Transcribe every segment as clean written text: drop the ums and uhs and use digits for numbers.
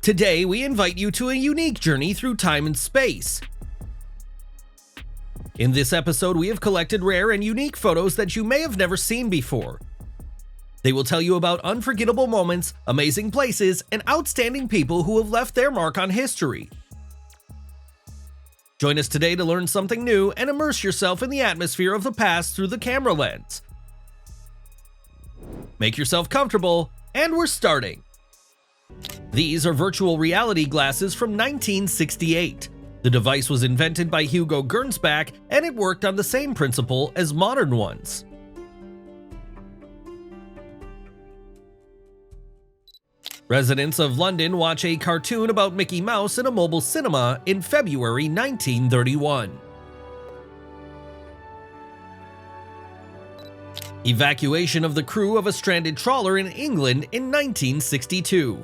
Today, we invite you to a unique journey through time and space. In this episode, we have collected rare and unique photos that you may have never seen before. They will tell you about unforgettable moments, amazing places, and outstanding people who have left their mark on history. Join us today to learn something new and immerse yourself in the atmosphere of the past through the camera lens. Make yourself comfortable, and we're starting. These are virtual reality glasses from 1968. The device was invented by Hugo Gernsback, and it worked on the same principle as modern ones. Residents of London watch a cartoon about Mickey Mouse in a mobile cinema in February 1931. Evacuation of the crew of a stranded trawler in England in 1962.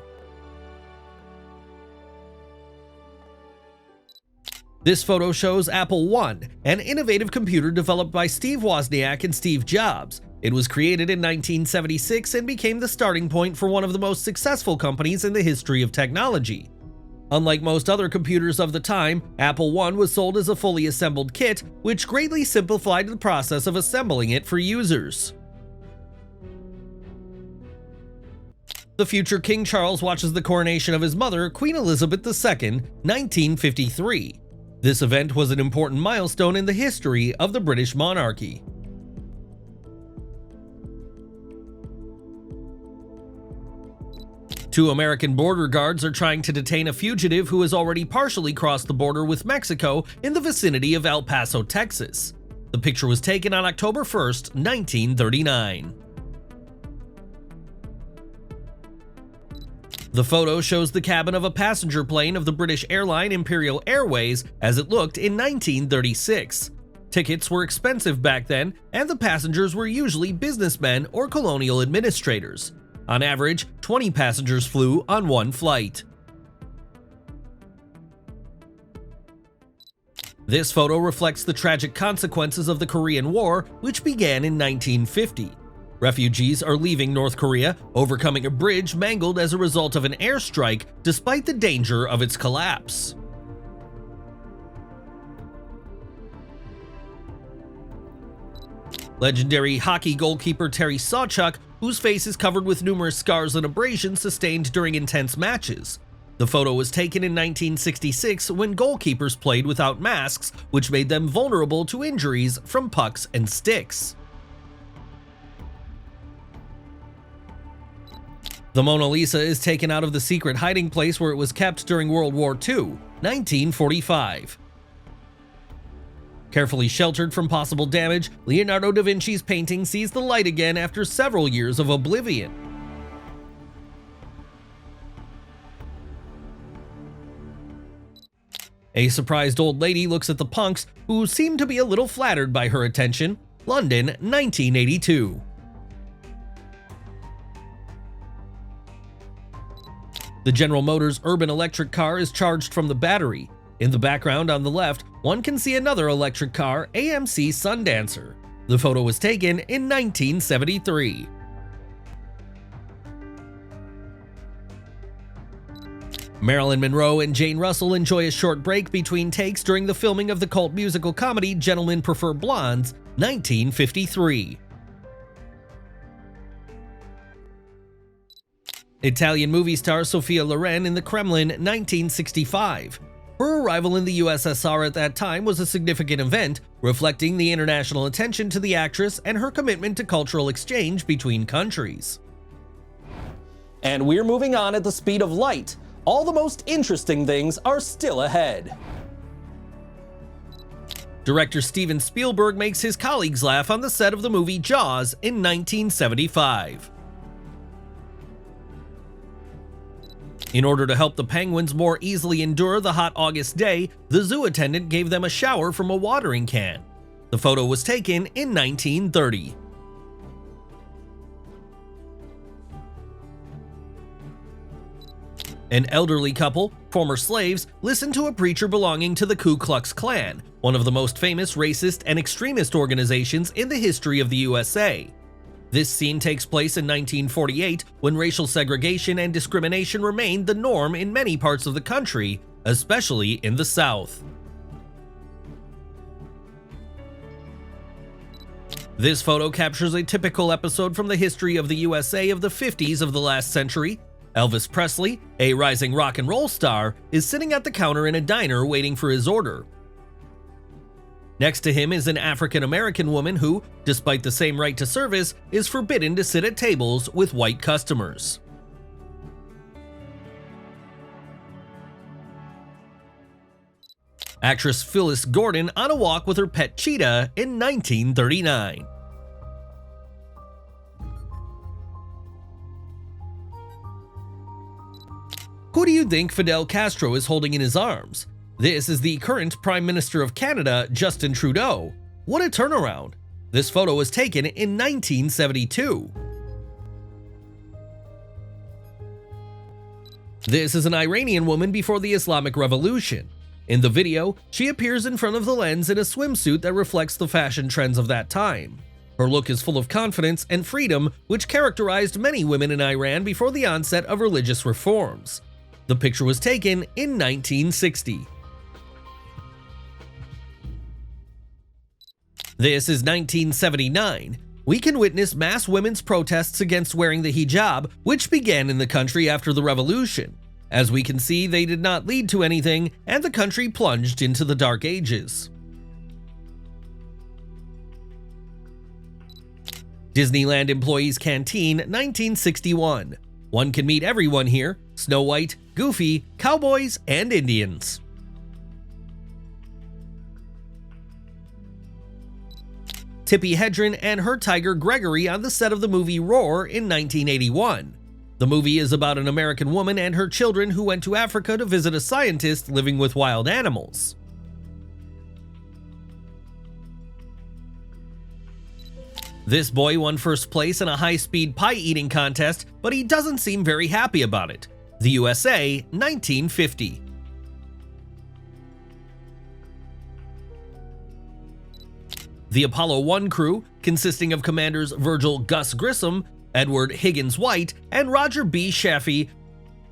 This photo shows Apple I, an innovative computer developed by Steve Wozniak and Steve Jobs. It was created in 1976 and became the starting point for one of the most successful companies in the history of technology. Unlike most other computers of the time, Apple I was sold as a fully assembled kit, which greatly simplified the process of assembling it for users. The future King Charles watches the coronation of his mother, Queen Elizabeth II, 1953. This event was an important milestone in the history of the British monarchy. Two American border guards are trying to detain a fugitive who has already partially crossed the border with Mexico in the vicinity of El Paso, Texas. The picture was taken on October 1st, 1939. The photo shows the cabin of a passenger plane of the British airline Imperial Airways as it looked in 1936. Tickets were expensive back then, and the passengers were usually businessmen or colonial administrators. On average, 20 passengers flew on one flight. This photo reflects the tragic consequences of the Korean War, which began in 1950. Refugees are leaving North Korea, overcoming a bridge mangled as a result of an airstrike despite the danger of its collapse. Legendary hockey goalkeeper Terry Sawchuk, whose face is covered with numerous scars and abrasions sustained during intense matches. The photo was taken in 1966 when goalkeepers played without masks, which made them vulnerable to injuries from pucks and sticks. The Mona Lisa is taken out of the secret hiding place where it was kept during World War II, 1945. Carefully sheltered from possible damage, Leonardo da Vinci's painting sees the light again after several years of oblivion. A surprised old lady looks at the punks, who seem to be a little flattered by her attention. London, 1982. The General Motors urban electric car is charged from the battery. In the background on the left, one can see another electric car, AMC Sundancer. The photo was taken in 1973. Marilyn Monroe and Jane Russell enjoy a short break between takes during the filming of the cult musical comedy Gentlemen Prefer Blondes, 1953. Italian movie star Sophia Loren in the Kremlin, 1965. Her arrival in the USSR at that time was a significant event, reflecting the international attention to the actress and her commitment to cultural exchange between countries. And we're moving on at the speed of light. All the most interesting things are still ahead. Director Steven Spielberg makes his colleagues laugh on the set of the movie Jaws in 1975. In order to help the penguins more easily endure the hot August day, the zoo attendant gave them a shower from a watering can. The photo was taken in 1930. An elderly couple, former slaves, listened to a preacher belonging to the Ku Klux Klan, one of the most famous racist and extremist organizations in the history of the USA. This scene takes place in 1948 when racial segregation and discrimination remained the norm in many parts of the country, especially in the South. This photo captures a typical episode from the history of the USA of the 50s of the last century. Elvis Presley, a rising rock and roll star, is sitting at the counter in a diner waiting for his order. Next to him is an African-American woman who, despite the same right to service, is forbidden to sit at tables with white customers. Actress Phyllis Gordon on a walk with her pet cheetah in 1939. Who do you think Fidel Castro is holding in his arms? This is the current Prime Minister of Canada, Justin Trudeau. What a turnaround! This photo was taken in 1972. This is an Iranian woman before the Islamic Revolution. In the video, she appears in front of the lens in a swimsuit that reflects the fashion trends of that time. Her look is full of confidence and freedom, which characterized many women in Iran before the onset of religious reforms. The picture was taken in 1960. This is 1979. We can witness mass women's protests against wearing the hijab, which began in the country after the revolution. As we can see, they did not lead to anything, and the country plunged into the Dark Ages. Disneyland Employees Canteen, 1961. One can meet everyone here: Snow White, Goofy, cowboys, and Indians. Tippi Hedren and her tiger Gregory on the set of the movie Roar in 1981. The movie is about an American woman and her children who went to Africa to visit a scientist living with wild animals. This boy won first place in a high-speed pie eating contest, but he doesn't seem very happy about it. The USA, 1950. The Apollo 1 crew, consisting of Commanders Virgil Gus Grissom, Edward Higgins White, and Roger B. Chaffee,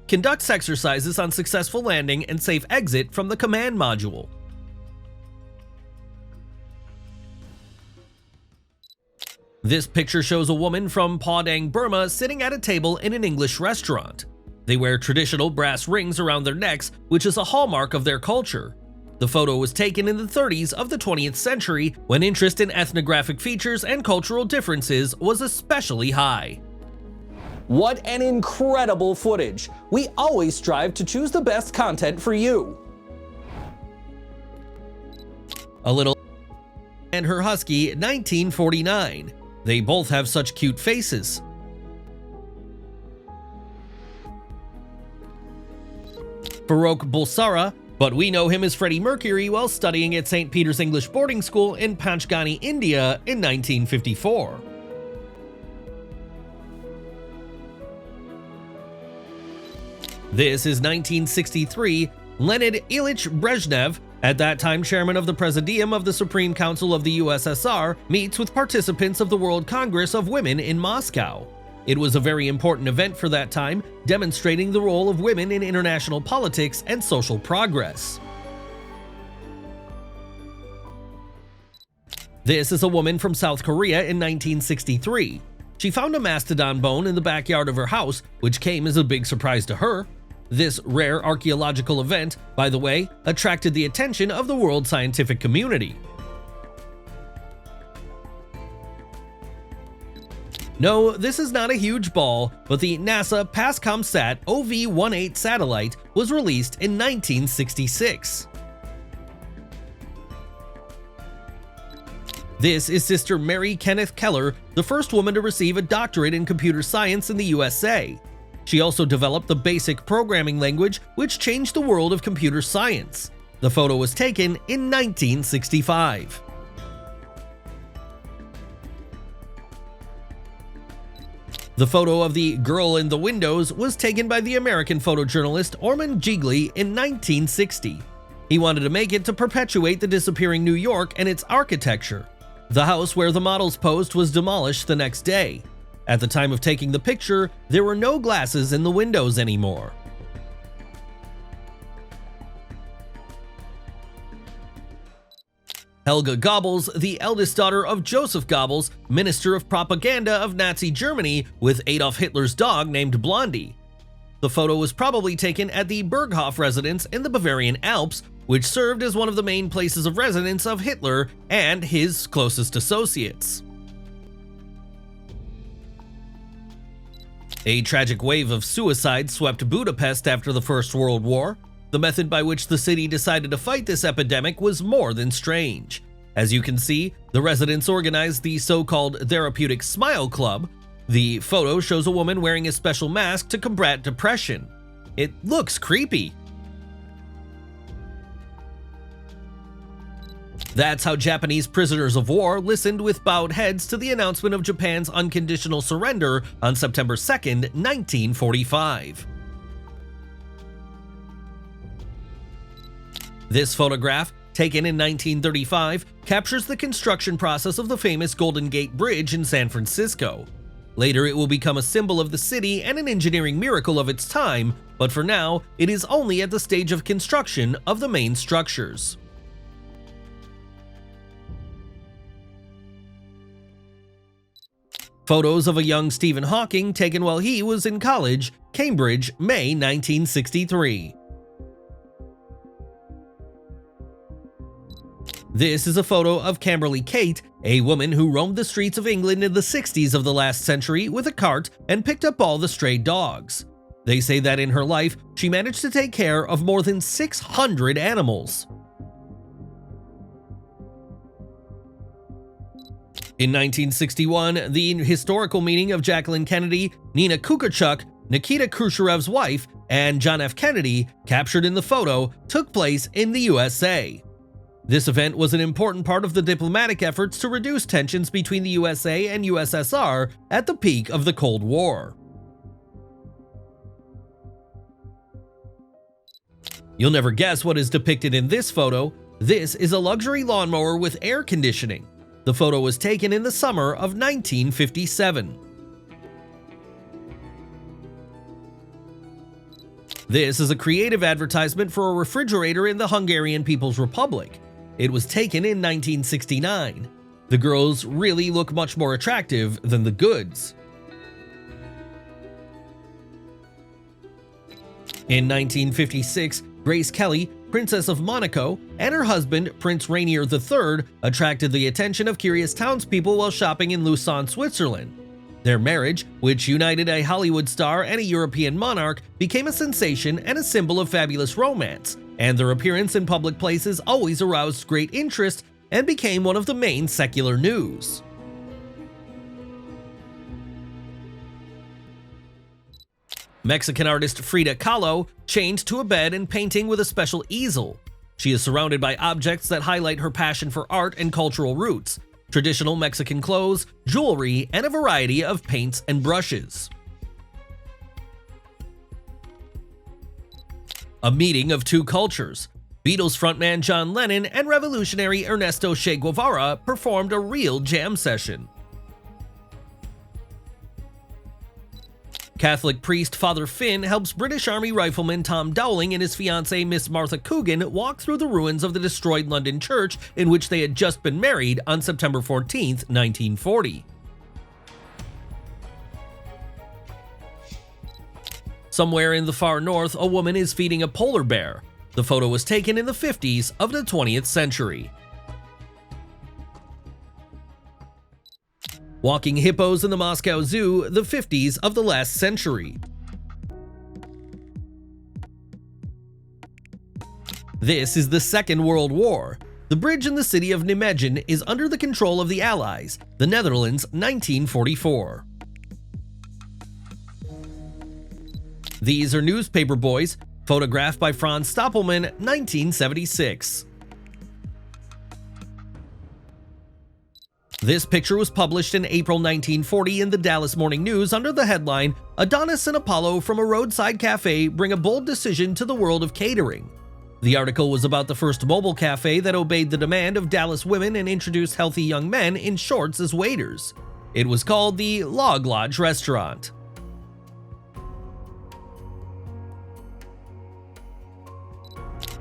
conducts exercises on successful landing and safe exit from the command module. This picture shows a woman from Padang, Burma sitting at a table in an English restaurant. They wear traditional brass rings around their necks, which is a hallmark of their culture. The photo was taken in the 30s of the 20th century, when interest in ethnographic features and cultural differences was especially high. What an incredible footage! We always strive to choose the best content for you. A little and her husky, 1949. They both have such cute faces. Farouk Bulsara, but we know him as Freddie Mercury while studying at St. Peter's English Boarding School in Panchgani, India in 1954. This is 1963. Leonid Ilyich Brezhnev, at that time chairman of the Presidium of the Supreme Council of the USSR, meets with participants of the World Congress of Women in Moscow. It was a very important event for that time, demonstrating the role of women in international politics and social progress. This is a woman from South Korea in 1963. She found a mastodon bone in the backyard of her house, which came as a big surprise to her. This rare archaeological event, by the way, attracted the attention of the world scientific community. No, this is not a huge ball, but the NASA PASCOM-SAT OV-18 satellite was released in 1966. This is Sister Mary Kenneth Keller, the first woman to receive a doctorate in computer science in the USA. She also developed the BASIC programming language, which changed the world of computer science. The photo was taken in 1965. The photo of the girl in the windows was taken by the American photojournalist Ormond Jiggly in 1960. He wanted to make it to perpetuate the disappearing New York and its architecture. The house where the models posed was demolished the next day. At the time of taking the picture, there were no glasses in the windows anymore. Helga Goebbels, the eldest daughter of Joseph Goebbels, Minister of Propaganda of Nazi Germany, with Adolf Hitler's dog named Blondie. The photo was probably taken at the Berghof residence in the Bavarian Alps, which served as one of the main places of residence of Hitler and his closest associates. A tragic wave of suicide swept Budapest after the First World War. The method by which the city decided to fight this epidemic was more than strange. As you can see, the residents organized the so-called Therapeutic Smile Club. The photo shows a woman wearing a special mask to combat depression. It looks creepy. That's how Japanese prisoners of war listened with bowed heads to the announcement of Japan's unconditional surrender on September 2nd, 1945. This photograph, taken in 1935, captures the construction process of the famous Golden Gate Bridge in San Francisco. Later, it will become a symbol of the city and an engineering miracle of its time, but for now, it is only at the stage of construction of the main structures. Photos of a young Stephen Hawking taken while he was in college, Cambridge, May 1963. This is a photo of Camberly Kate, a woman who roamed the streets of England in the 60s of the last century with a cart and picked up all the stray dogs. They say that in her life, she managed to take care of more than 600 animals. In 1961, the historical meeting of Jacqueline Kennedy, Nina Kukarchuk, Nikita Khrushchev's wife, and John F. Kennedy, captured in the photo, took place in the USA. This event was an important part of the diplomatic efforts to reduce tensions between the USA and USSR at the peak of the Cold War. You'll never guess what is depicted in this photo. This is a luxury lawnmower with air conditioning. The photo was taken in the summer of 1957. This is a creative advertisement for a refrigerator in the Hungarian People's Republic. It was taken in 1969. The girls really look much more attractive than the goods. In 1956, Grace Kelly, Princess of Monaco, and her husband, Prince Rainier III, attracted the attention of curious townspeople while shopping in Lausanne, Switzerland. Their marriage, which united a Hollywood star and a European monarch, became a sensation and a symbol of fabulous romance, and their appearance in public places always aroused great interest and became one of the main secular news. Mexican artist Frida Kahlo chained to a bed and painting with a special easel. She is surrounded by objects that highlight her passion for art and cultural roots, traditional Mexican clothes, jewelry, and a variety of paints and brushes. A meeting of two cultures. Beatles frontman John Lennon and revolutionary Ernesto Che Guevara performed a real jam session. Catholic priest Father Finn helps British Army rifleman Tom Dowling and his fiancée Miss Martha Coogan walk through the ruins of the destroyed London church in which they had just been married on September 14, 1940. Somewhere in the far north, a woman is feeding a polar bear. The photo was taken in the 50s of the 20th century. Walking hippos in the Moscow Zoo, the 50s of the last century. This is the Second World War. The bridge in the city of Nijmegen is under the control of the Allies, the Netherlands, 1944. These are newspaper boys, photographed by Franz Stoppelman, 1976. This picture was published in April 1940 in the Dallas Morning News under the headline, "Adonis and Apollo from a roadside cafe bring a bold decision to the world of catering." The article was about the first mobile cafe that obeyed the demand of Dallas women and introduced healthy young men in shorts as waiters. It was called the Log Lodge Restaurant.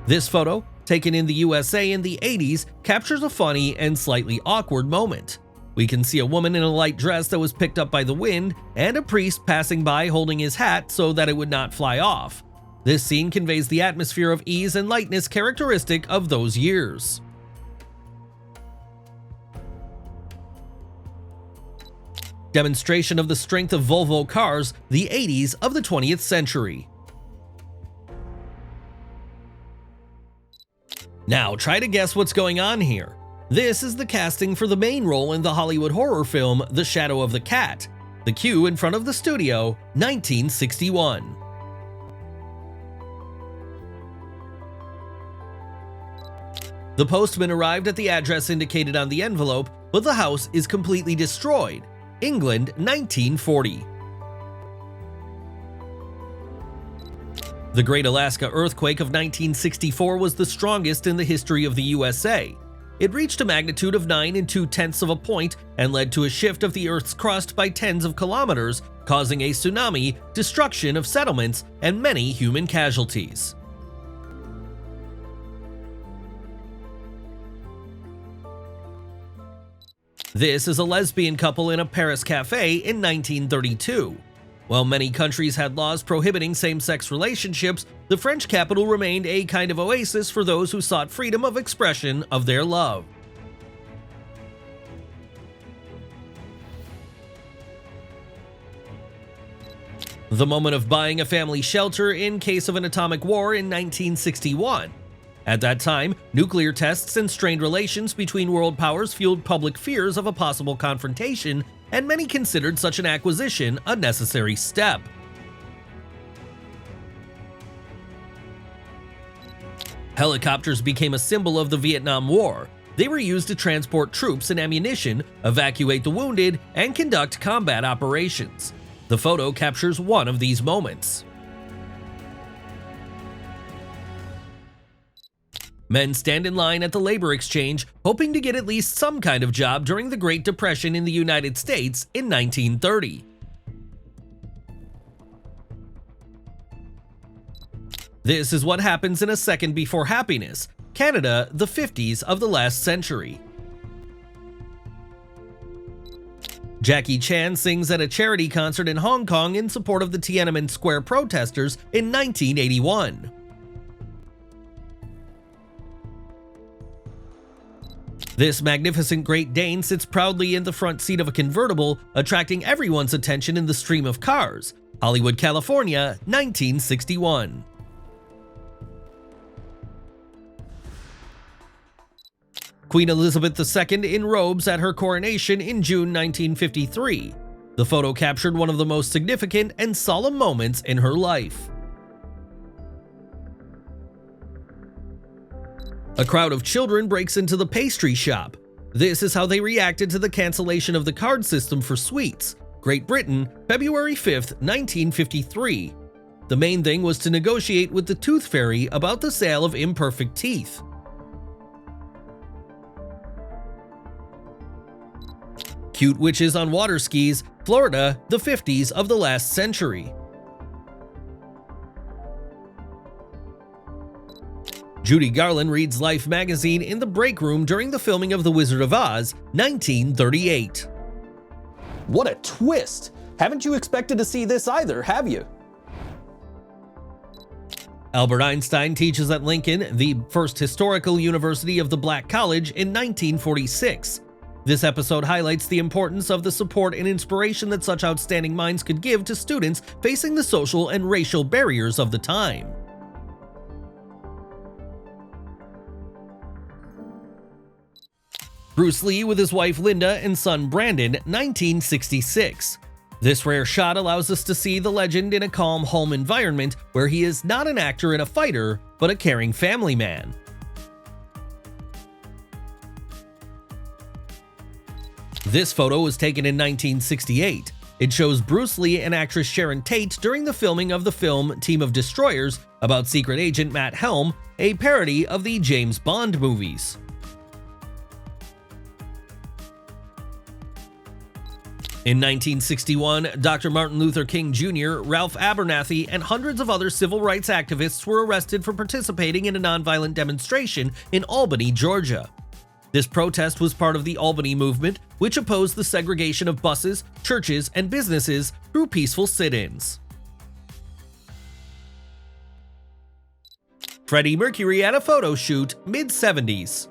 This photo, taken in the USA in the 80s, captures a funny and slightly awkward moment. We can see a woman in a light dress that was picked up by the wind, and a priest passing by holding his hat so that it would not fly off. This scene conveys the atmosphere of ease and lightness characteristic of those years. Demonstration of the strength of Volvo cars, the 80s of the 20th century. Now try to guess what's going on here. This is the casting for the main role in the Hollywood horror film The Shadow of the Cat. The queue in front of the studio, 1961. The postman arrived at the address indicated on the envelope, but the house is completely destroyed. England, 1940. The Great Alaska Earthquake of 1964 was the strongest in the history of the USA. It reached a magnitude of 9 2/10 of a point and led to a shift of the Earth's crust by tens of kilometers, causing a tsunami, destruction of settlements, and many human casualties. This is a lesbian couple in a Paris cafe in 1932. While many countries had laws prohibiting same-sex relationships, the French capital remained a kind of oasis for those who sought freedom of expression of their love. The moment of buying a family shelter in case of an atomic war in 1961. At that time, nuclear tests and strained relations between world powers fueled public fears of a possible confrontation, and many considered such an acquisition a necessary step. Helicopters became a symbol of the Vietnam War. They were used to transport troops and ammunition, evacuate the wounded, and conduct combat operations. The photo captures one of these moments. Men stand in line at the labor exchange, hoping to get at least some kind of job during the Great Depression in the United States in 1930. This is what happens in a second before happiness. Canada, the 50s of the last century. Jackie Chan sings at a charity concert in Hong Kong in support of the Tiananmen Square protesters in 1981. This magnificent Great Dane sits proudly in the front seat of a convertible, attracting everyone's attention in the stream of cars. Hollywood, California, 1961. Queen Elizabeth II in robes at her coronation in June 1953. The photo captured one of the most significant and solemn moments in her life. A crowd of children breaks into the pastry shop. This is how they reacted to the cancellation of the card system for sweets. Great Britain, February 5th, 1953. The main thing was to negotiate with the Tooth Fairy about the sale of imperfect teeth. Cute witches on water skis, Florida, the 50s of the last century. Judy Garland reads Life magazine in the break room during the filming of The Wizard of Oz, 1938. What a twist! Haven't you expected to see this either, have you? Albert Einstein teaches at Lincoln, the first historical university of the Black College, in 1946. This episode highlights the importance of the support and inspiration that such outstanding minds could give to students facing the social and racial barriers of the time. Bruce Lee with his wife Linda and son Brandon, 1966. This rare shot allows us to see the legend in a calm home environment where he is not an actor and a fighter, but a caring family man. This photo was taken in 1968. It shows Bruce Lee and actress Sharon Tate during the filming of the film Team of Destroyers about secret agent Matt Helm, a parody of the James Bond movies. In 1961, Dr. Martin Luther King Jr., Ralph Abernathy, and hundreds of other civil rights activists were arrested for participating in a nonviolent demonstration in Albany, Georgia. This protest was part of the Albany movement, which opposed the segregation of buses, churches, and businesses through peaceful sit-ins. Freddie Mercury at a photo shoot, mid-70s.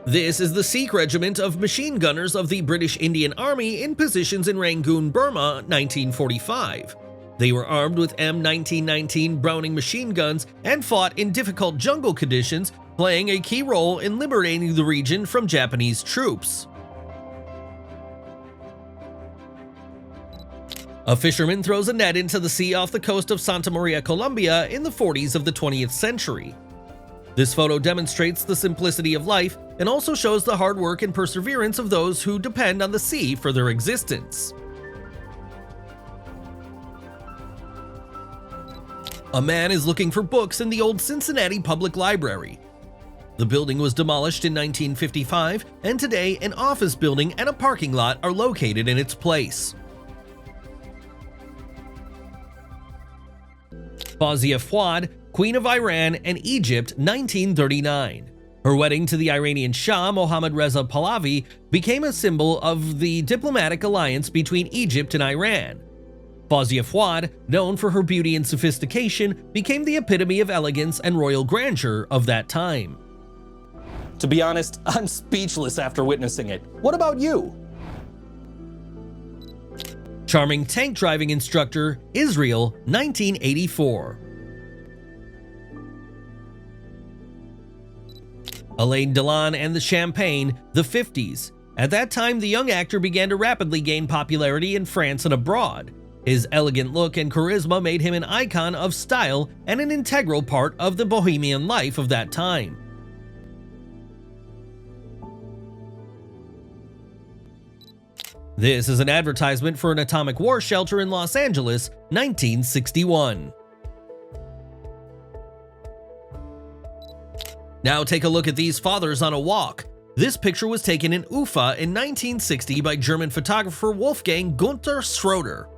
This is the Sikh regiment of machine gunners of the British Indian Army in positions in Rangoon, Burma, 1945. They were armed with M1919 Browning machine guns and fought in difficult jungle conditions, playing a key role in liberating the region from Japanese troops. A fisherman throws a net into the sea off the coast of Santa Maria, Colombia in the 40s of the 20th century. This photo demonstrates the simplicity of life and also shows the hard work and perseverance of those who depend on the sea for their existence. A man is looking for books in the old Cincinnati Public Library. The building was demolished in 1955, and today an office building and a parking lot are located in its place. Fawzia Fawad, Queen of Iran and Egypt, 1939. Her wedding to the Iranian Shah Mohammad Reza Pahlavi became a symbol of the diplomatic alliance between Egypt and Iran. Fawzia Fawad, known for her beauty and sophistication, became the epitome of elegance and royal grandeur of that time. To be honest, I'm speechless after witnessing it. What about you? Charming tank driving instructor, Israel, 1984. Alain Delon and the Champagne, the 50s. At that time, the young actor began to rapidly gain popularity in France and abroad. His elegant look and charisma made him an icon of style and an integral part of the bohemian life of that time. This is an advertisement for an atomic war shelter in Los Angeles, 1961. Now take a look at these fathers on a walk. This picture was taken in Ufa in 1960 by German photographer Wolfgang Gunther Schroeder.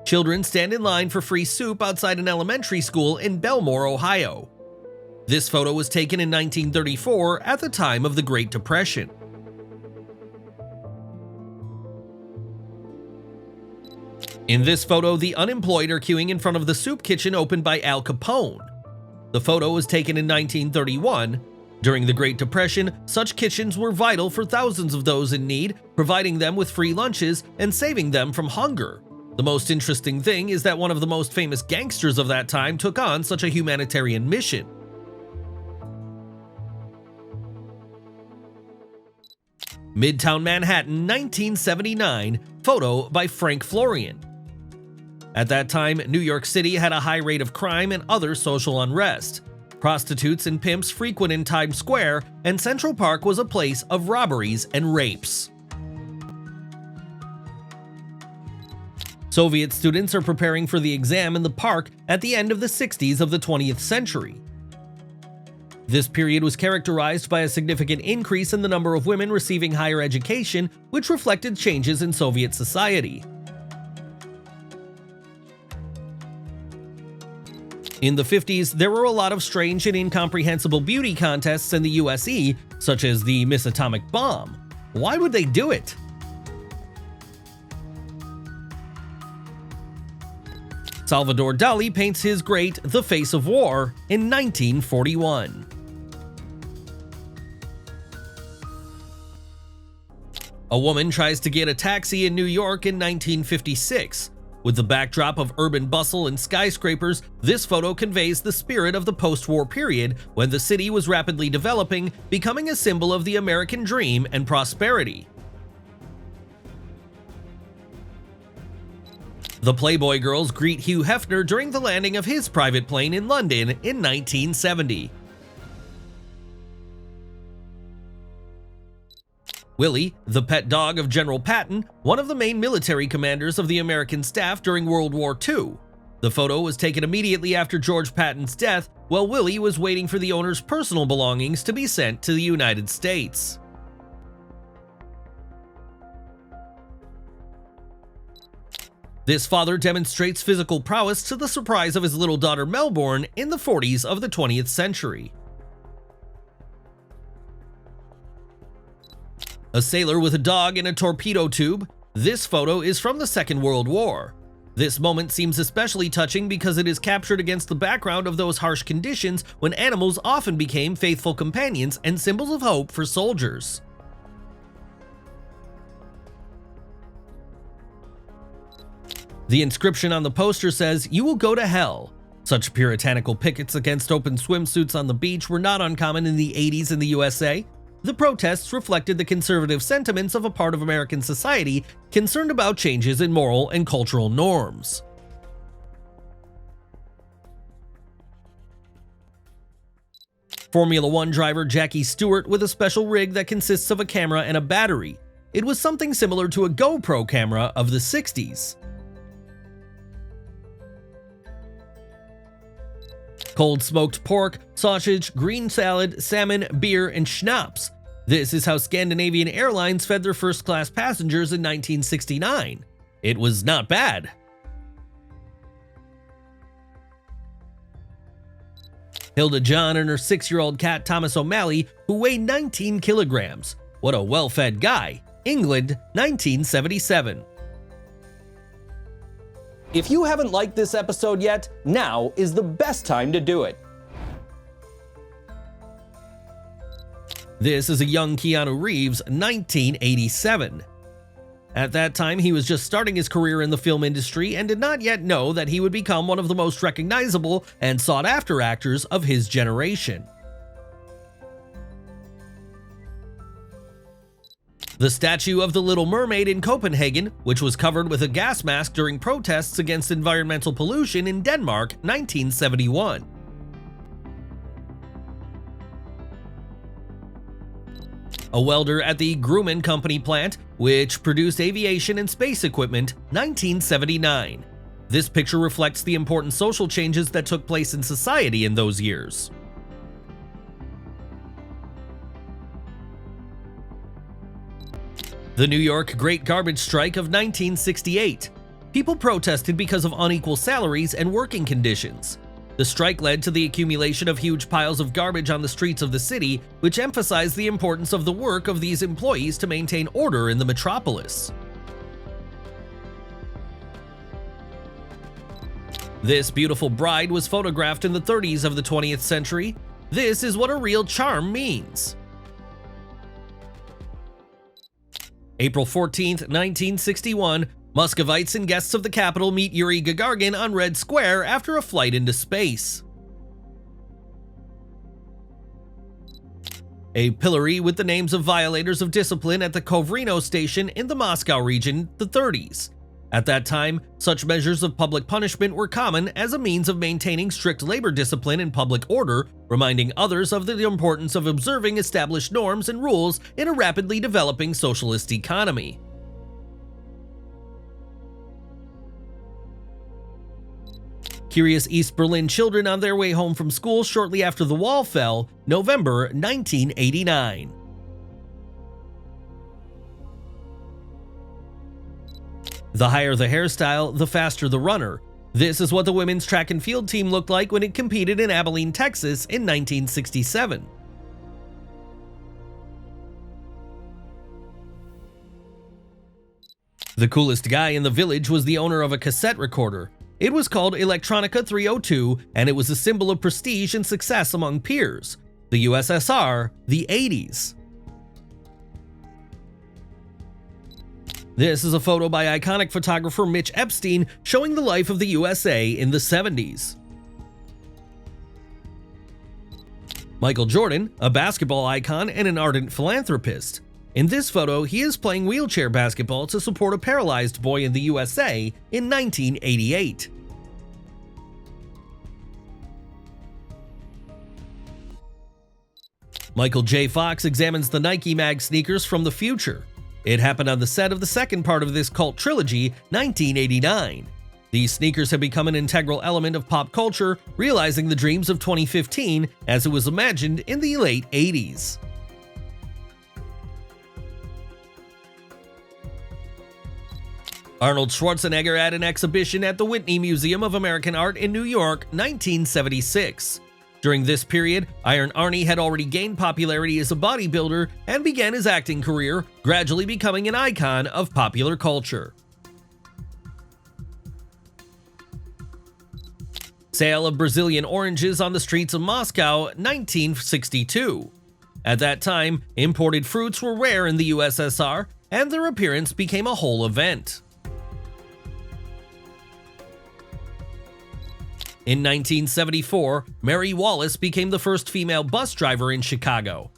Children stand in line for free soup outside an elementary school in Belmore, Ohio. This photo was taken in 1934 at the time of the Great Depression. In this photo, the unemployed are queuing in front of the soup kitchen opened by Al Capone. The photo was taken in 1931. During the Great Depression, such kitchens were vital for thousands of those in need, providing them with free lunches and saving them from hunger. The most interesting thing is that one of the most famous gangsters of that time took on such a humanitarian mission. Midtown Manhattan, 1979, photo by Frank Florian. At that time, New York City had a high rate of crime and other social unrest. Prostitutes and pimps frequented Times Square, and Central Park was a place of robberies and rapes. Soviet students are preparing for the exam in the park at the end of the 60s of the 20th century. This period was characterized by a significant increase in the number of women receiving higher education, which reflected changes in Soviet society. In the 50s, there were a lot of strange and incomprehensible beauty contests in the USE, such as the Miss Atomic Bomb. Why would they do it? Salvador Dali paints his great The Face of War in 1941. A woman tries to get a taxi in New York in 1956. With the backdrop of urban bustle and skyscrapers, this photo conveys the spirit of the post-war period when the city was rapidly developing, becoming a symbol of the American dream and prosperity. The Playboy girls greet Hugh Hefner during the landing of his private plane in London in 1970. Willie, the pet dog of General Patton, one of the main military commanders of the American staff during World War II. The photo was taken immediately after George Patton's death, while Willie was waiting for the owner's personal belongings to be sent to the United States. This father demonstrates physical prowess to the surprise of his little daughter Melbourne in the 40s of the 20th century. A sailor with a dog in a torpedo tube. This photo is from the Second World War. This moment seems especially touching because it is captured against the background of those harsh conditions when animals often became faithful companions and symbols of hope for soldiers. The inscription on the poster says, "You will go to hell." Such puritanical pickets against open swimsuits on the beach were not uncommon in the 80s in the USA. The protests reflected the conservative sentiments of a part of American society concerned about changes in moral and cultural norms. Formula One driver Jackie Stewart with a special rig that consists of a camera and a battery. It was something similar to a GoPro camera of the 60s. Cold smoked pork, sausage, green salad, salmon, beer, and schnapps. This is how Scandinavian Airlines fed their first-class passengers in 1969. It was not bad. Hilda John and her 6-year-old cat Thomas O'Malley, who weighed 19 kilograms. What a well-fed guy. England, 1977. If you haven't liked this episode yet, now is the best time to do it. This is a young Keanu Reeves, 1987. At that time, he was just starting his career in the film industry and did not yet know that he would become one of the most recognizable and sought-after actors of his generation. The statue of the Little Mermaid in Copenhagen, which was covered with a gas mask during protests against environmental pollution in Denmark, 1971. A welder at the Grumman Company plant, which produced aviation and space equipment, 1979. This picture reflects the important social changes that took place in society in those years. The New York Great Garbage Strike of 1968. People protested because of unequal salaries and working conditions. The strike led to the accumulation of huge piles of garbage on the streets of the city, which emphasized the importance of the work of these employees to maintain order in the metropolis. This beautiful bride was photographed in the 30s of the 20th century. This is what a real charm means. April 14th, 1961, Muscovites and guests of the Capitol meet Yuri Gagarin on Red Square after a flight into space. A pillory with the names of violators of discipline at the Kovrino station in the Moscow region, the 30s. At that time, such measures of public punishment were common as a means of maintaining strict labor discipline and public order, reminding others of the importance of observing established norms and rules in a rapidly developing socialist economy. Curious East Berlin children on their way home from school shortly after the wall fell, November 1989. The higher the hairstyle, the faster the runner. This is what the women's track and field team looked like when it competed in Abilene, Texas in 1967. The coolest guy in the village was the owner of a cassette recorder. It was called Electronica 302, and it was a symbol of prestige and success among peers. The USSR, the 80s. This is a photo by iconic photographer Mitch Epstein showing the life of the USA in the 70s. Michael Jordan, a basketball icon and an ardent philanthropist. In this photo, he is playing wheelchair basketball to support a paralyzed boy in the USA in 1988. Michael J. Fox examines the Nike Mag sneakers from the future. It happened on the set of the second part of this cult trilogy, 1989. These sneakers have become an integral element of pop culture, realizing the dreams of 2015 as it was imagined in the late 80s. Arnold Schwarzenegger at an exhibition at the Whitney Museum of American Art in New York, 1976. During this period, Iron Arnie had already gained popularity as a bodybuilder and began his acting career, gradually becoming an icon of popular culture. Sale of Brazilian oranges on the streets of Moscow, 1962. At that time, imported fruits were rare in the USSR, and their appearance became a whole event. In 1974, Mary Wallace became the first female bus driver in Chicago.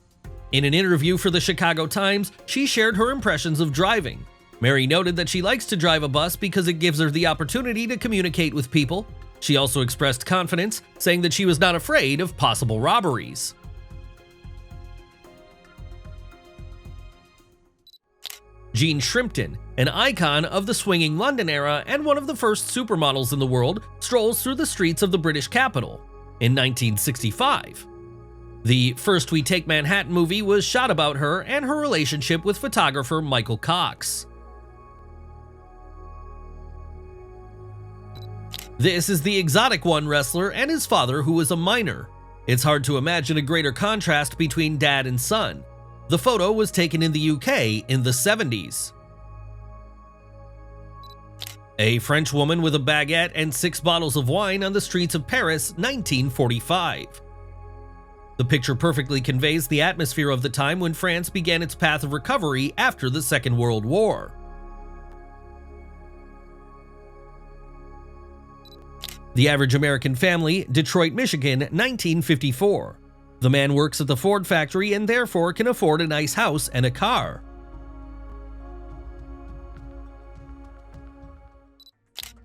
In an interview for the Chicago Times, she shared her impressions of driving. Mary noted that she likes to drive a bus because it gives her the opportunity to communicate with people. She also expressed confidence, saying that she was not afraid of possible robberies. Jean Shrimpton, an icon of the swinging London era and one of the first supermodels in the world, strolls through the streets of the British capital in 1965. The First We Take Manhattan movie was shot about her and her relationship with photographer Michael Cox. This is the Exotic One wrestler and his father, who was a miner. It's hard to imagine a greater contrast between dad and son. The photo was taken in the UK in the 70s. A French woman with a baguette and 6 bottles of wine on the streets of Paris, 1945. The picture perfectly conveys the atmosphere of the time when France began its path of recovery after the Second World War. The Average American Family, Detroit, Michigan, 1954. The man works at the Ford factory and therefore can afford a nice house and a car.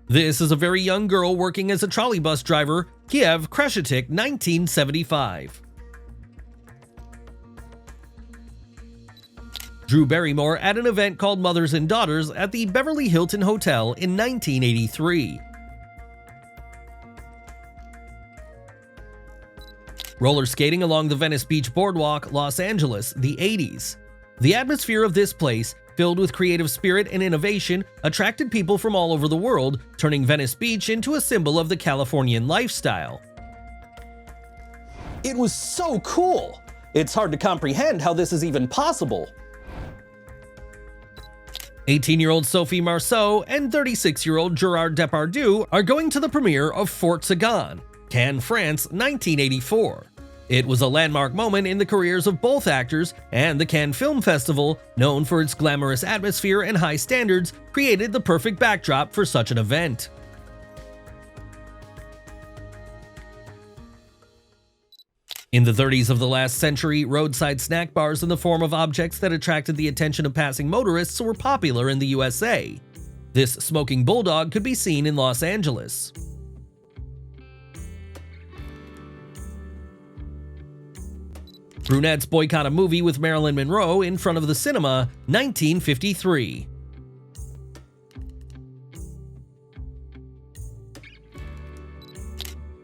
This is a very young girl working as a trolley bus driver, Kiev, Kreshetik, 1975. Drew Barrymore at an event called Mothers and Daughters at the Beverly Hilton Hotel in 1983. Roller skating along the Venice Beach Boardwalk, Los Angeles, the 80s. The atmosphere of this place, filled with creative spirit and innovation, attracted people from all over the world, turning Venice Beach into a symbol of the Californian lifestyle. It was so cool! It's hard to comprehend how this is even possible. 18-year-old Sophie Marceau and 36-year-old Gerard Depardieu are going to the premiere of Fort Sagan, Cannes, France, 1984. It was a landmark moment in the careers of both actors, and the Cannes Film Festival, known for its glamorous atmosphere and high standards, created the perfect backdrop for such an event. In the 30s of the last century, roadside snack bars in the form of objects that attracted the attention of passing motorists were popular in the USA. This smoking bulldog could be seen in Los Angeles. Brunettes boycott a movie with Marilyn Monroe in front of the cinema, 1953.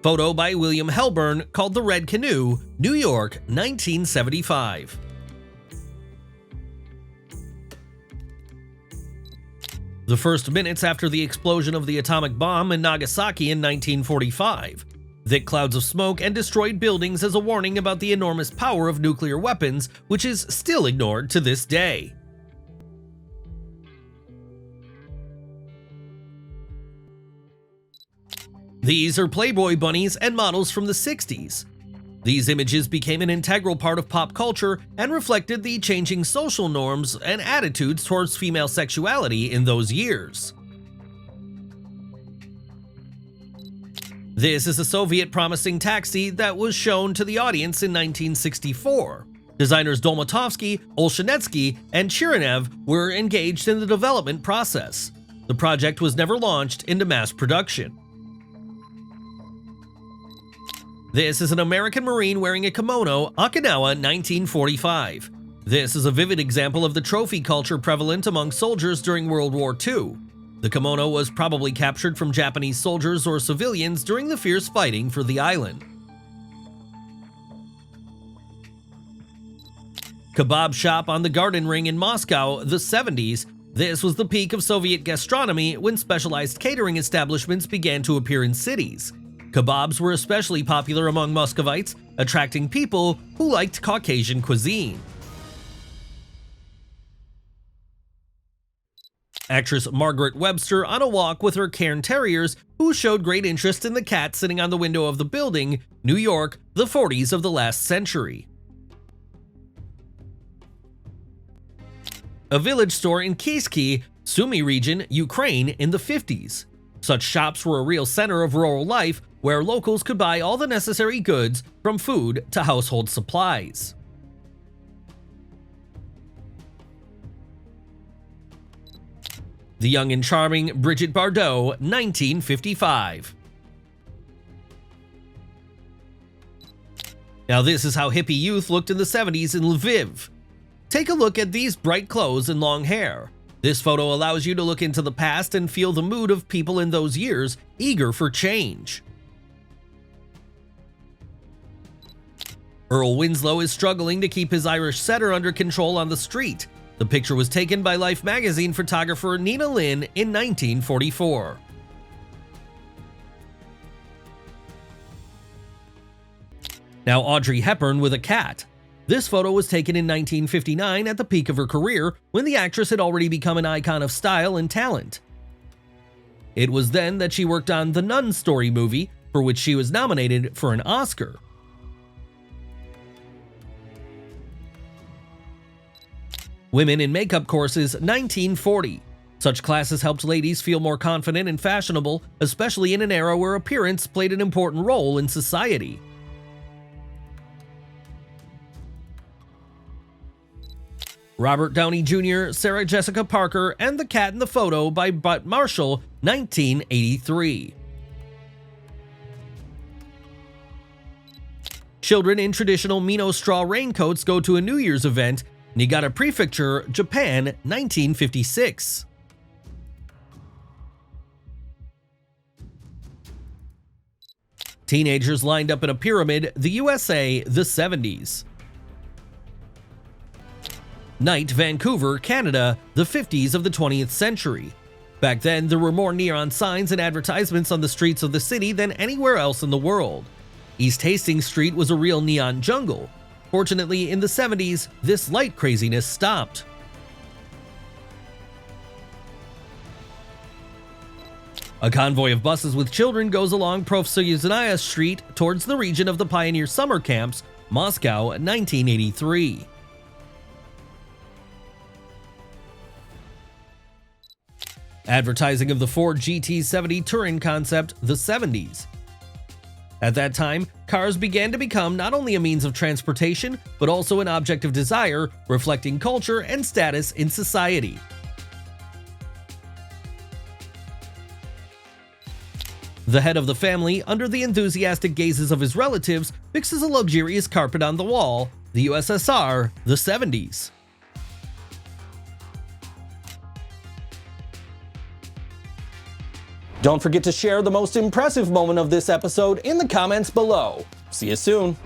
Photo by William Helburn called The Red Canoe, New York, 1975. The first minutes after the explosion of the atomic bomb in Nagasaki in 1945. Thick clouds of smoke and destroyed buildings as a warning about the enormous power of nuclear weapons, which is still ignored to this day. These are Playboy bunnies and models from the 60s. These images became an integral part of pop culture and reflected the changing social norms and attitudes towards female sexuality in those years. This is a Soviet promising taxi that was shown to the audience in 1964. Designers Dolmatovsky, Olshanetsky, and Chirinev were engaged in the development process. The project was never launched into mass production. This is an American Marine wearing a kimono, Okinawa, 1945. This is a vivid example of the trophy culture prevalent among soldiers during World War II. The kimono was probably captured from Japanese soldiers or civilians during the fierce fighting for the island. Kebab shop on the Garden Ring in Moscow, the 70s. This was the peak of Soviet gastronomy when specialized catering establishments began to appear in cities. Kebabs were especially popular among Muscovites, attracting people who liked Caucasian cuisine. Actress Margaret Webster on a walk with her Cairn Terriers, who showed great interest in the cat sitting on the window of the building, New York, the 40s of the last century. A village store in Kyiv, Sumy region, Ukraine in the 50s. Such shops were a real center of rural life where locals could buy all the necessary goods, from food to household supplies. The young and charming Brigitte Bardot, 1955. Now this is how hippie youth looked in the 70s in Lviv. Take a look at these bright clothes and long hair. This photo allows you to look into the past and feel the mood of people in those years, eager for change. Earl Winslow is struggling to keep his Irish setter under control on the street. The picture was taken by Life magazine photographer Nina Lynn in 1944. Now Audrey Hepburn with a cat. This photo was taken in 1959 at the peak of her career, when the actress had already become an icon of style and talent. It was then that she worked on the Nun Story movie, for which she was nominated for an Oscar. Women in makeup courses, 1940. Such classes helped ladies feel more confident and fashionable, especially in an era where appearance played an important role in society. Robert Downey Jr., Sarah Jessica Parker, and the cat in the photo by Burt Marshall, 1983. Children in traditional Mino straw raincoats go to a New Year's event, Niigata Prefecture, Japan, 1956. Teenagers lined up in a pyramid, the USA, the 70s. Night, Vancouver, Canada, the 50s of the 20th century. Back then, there were more neon signs and advertisements on the streets of the city than anywhere else in the world. East Hastings Street was a real neon jungle. Fortunately, in the 70s, this light craziness stopped. A convoy of buses with children goes along Profsoyuzhnaya Street towards the region of the Pioneer Summer Camps, Moscow, 1983. Advertising of the Ford GT70 touring concept, the 70s. At that time, cars began to become not only a means of transportation, but also an object of desire, reflecting culture and status in society. The head of the family, under the enthusiastic gazes of his relatives, fixes a luxurious carpet on the wall, the USSR, the 70s. Don't forget to share the most impressive moment of this episode in the comments below. See you soon.